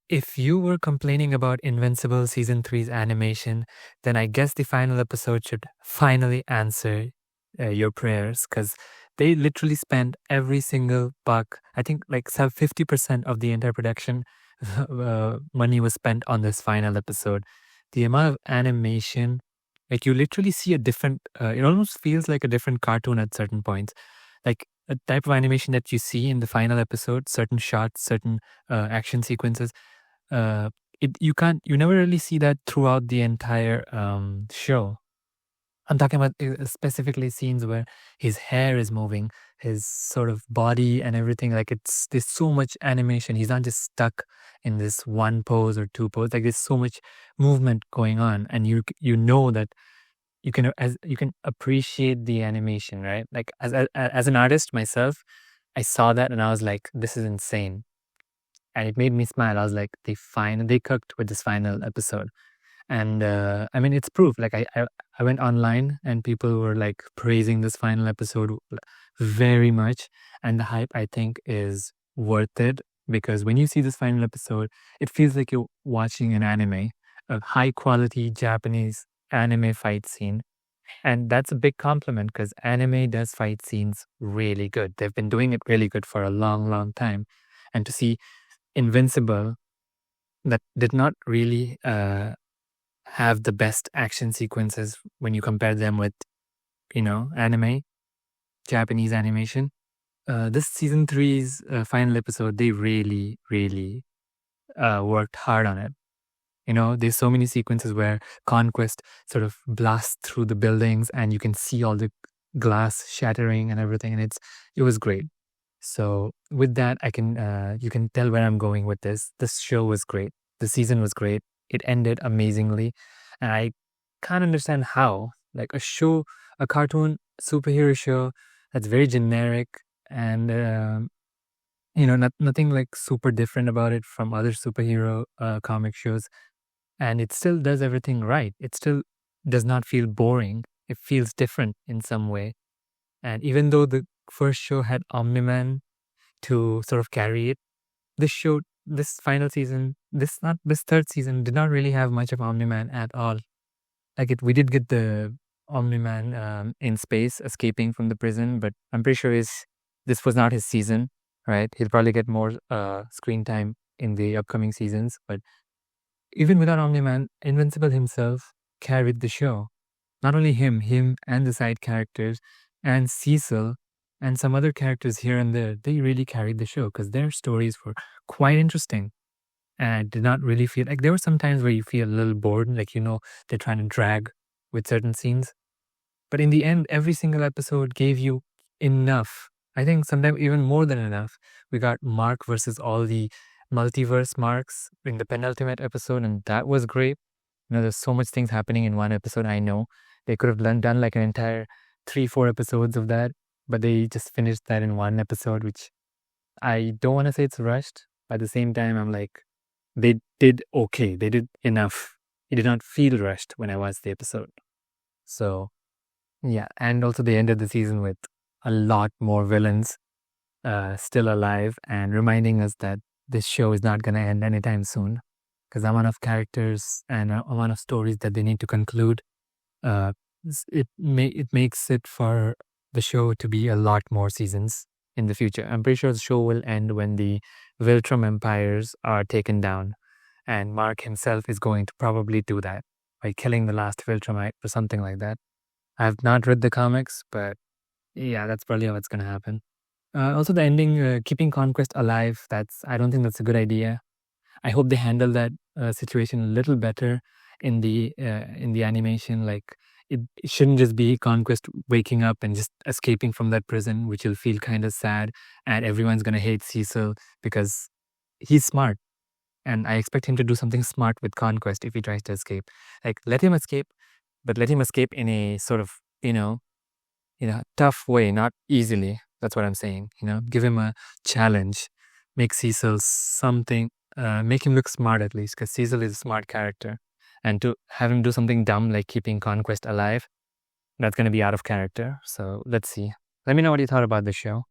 If you were complaining about Invincible Season three's animation, then I guess the final episode should finally answer your prayers, because they literally spent every single buck. I think like 50% of the entire production money was spent on this final episode. The amount of animation, like you literally see a different, it almost feels like a different cartoon at certain points. Like a type of animation that you see in the final episode, certain shots, certain action sequences, uh, you never really see that throughout the entire show. I'm talking about specifically scenes where his hair is moving, his sort of body and everything. Like there's so much animation. He's not just stuck in this one pose or two pose. Like there's so much movement going on, and you know that you can appreciate the animation, right? Like as an artist myself, I saw that and I was like, this is insane, and it made me smile. I was like, they cooked with this final episode. And I mean, it's proof. Like I went online and people were like praising this final episode very much, and the hype, I think, is worth it, because when you see this final episode, it feels like you're watching an anime, a high quality Japanese anime fight scene. And that's a big compliment, because anime does fight scenes really good. They've been doing it really good for a long, long time. And to see Invincible, that did not really have the best action sequences when you compare them with, anime, Japanese animation. This season three's final episode, they really, really worked hard on it. There's so many sequences where Conquest sort of blasts through the buildings and you can see all the glass shattering and everything, and it was great. So with that, you can tell where I'm going with this. This show was great. The season was great. It ended amazingly, and I can't understand how. Like a cartoon superhero show that's very generic, and nothing like super different about it from other superhero comic shows, and it still does everything right. It still does not feel boring. It feels different in some way. And even though the first show had Omni-Man to sort of carry it, this final season, this third season did not really have much of Omni-Man at all. Like we did get the Omni-Man in space escaping from the prison, but I'm pretty sure this was not his season, right? He'll probably get more screen time in the upcoming seasons. But even without Omni-Man, Invincible himself carried the show. Not only him and the side characters and Cecil and some other characters here and there, they really carried the show because their stories were quite interesting. And I did not really feel like there were some times where you feel a little bored, like, they're trying to drag with certain scenes. But in the end, every single episode gave you enough. I think sometimes even more than enough. We got Mark versus all the multiverse Marks in the penultimate episode, and that was great. There's so much things happening in one episode. I know they could have done like an entire 3-4 episodes of that, but they just finished that in one episode, which I don't want to say it's rushed. But at the same time, I'm like, they did okay. They did enough. It did not feel rushed when I watched the episode. So, yeah. And also they ended the season with a lot more villains still alive, and reminding us that this show is not going to end anytime soon, because the amount of characters and amount of stories that they need to conclude, it makes it for the show to be a lot more seasons in the future. I'm pretty sure the show will end when the Viltrum empires are taken down, and Mark himself is going to probably do that by killing the last Viltrumite or something like that. I have not read the comics, but yeah, that's probably how it's going to happen. Also, the ending, keeping Conquest alive, I don't think that's a good idea. I hope they handle that situation a little better in the animation. Like it shouldn't just be Conquest waking up and just escaping from that prison, which will feel kind of sad, and everyone's gonna hate Cecil because he's smart, and I expect him to do something smart with Conquest if he tries to escape. Like let him escape, but let him escape in a sort of tough way, not easily. That's what I'm saying. Give him a challenge, make Cecil something. Make him look smart at least, because Cecil is a smart character. And to have him do something dumb like keeping Conquest alive, that's going to be out of character. So let's see. Let me know what you thought about the show.